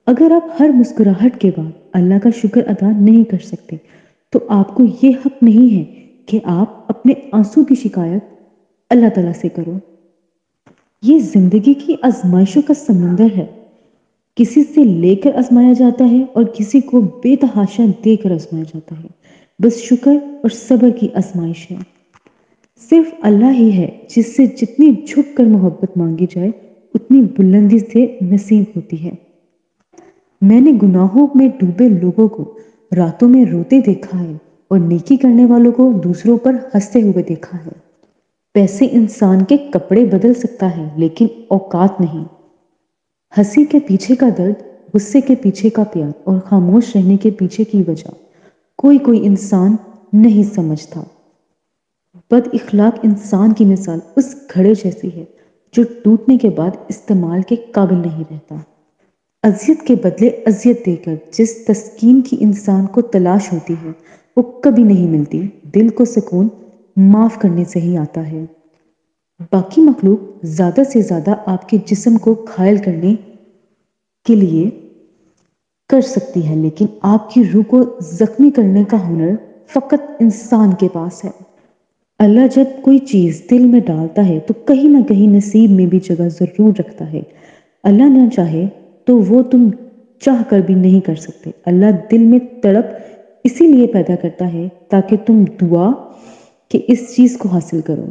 اگر آپ ہر مسکراہٹ کے بعد اللہ کا شکر ادا نہیں کر سکتے تو آپ کو یہ حق نہیں ہے کہ آپ اپنے آنسو کی شکایت اللہ تعالیٰ سے کرو۔ یہ زندگی کی آزمائشوں کا سمندر ہے، کسی سے لے کر آزمایا جاتا ہے اور کسی کو بے تحاشا دے کر آزمایا جاتا ہے۔ بس شکر اور صبر کی آزمائش ہے۔ صرف اللہ ہی ہے جس سے جتنی جھک کر محبت مانگی جائے اتنی بلندی سے نصیب ہوتی ہے۔ میں نے گناہوں میں ڈوبے لوگوں کو راتوں میں روتے دیکھا ہے اور نیکی کرنے والوں کو دوسروں پر ہنستے ہوئے دیکھا ہے۔ پیسے انسان کے کپڑے بدل سکتا ہے لیکن اوقات نہیں۔ ہنسی کے پیچھے کا درد، غصے کے پیچھے کا پیار اور خاموش رہنے کے پیچھے کی وجہ کوئی انسان نہیں سمجھتا۔ بد اخلاق انسان کی مثال اس گھڑے جیسی ہے جو ٹوٹنے کے بعد استعمال کے قابل نہیں رہتا۔ اذیت کے بدلے اذیت دے کر جس تسکین کی انسان کو تلاش ہوتی ہے وہ کبھی نہیں ملتی۔ دل کو سکون معاف کرنے سے ہی آتا ہے۔ باقی مخلوق زیادہ سے زیادہ آپ کے جسم کو گھائل کرنے کے لیے کر سکتی ہے لیکن آپ کی روح کو زخمی کرنے کا ہنر فقط انسان کے پاس ہے۔ اللہ جب کوئی چیز دل میں ڈالتا ہے تو کہیں نہ کہیں نصیب میں بھی جگہ ضرور رکھتا ہے۔ اللہ نہ چاہے تو وہ تم چاہ کر بھی نہیں کر سکتے۔ اللہ دل میں تڑپ اسی لیے پیدا کرتا ہے تاکہ تم دعا کہ اس چیز کو حاصل کرو۔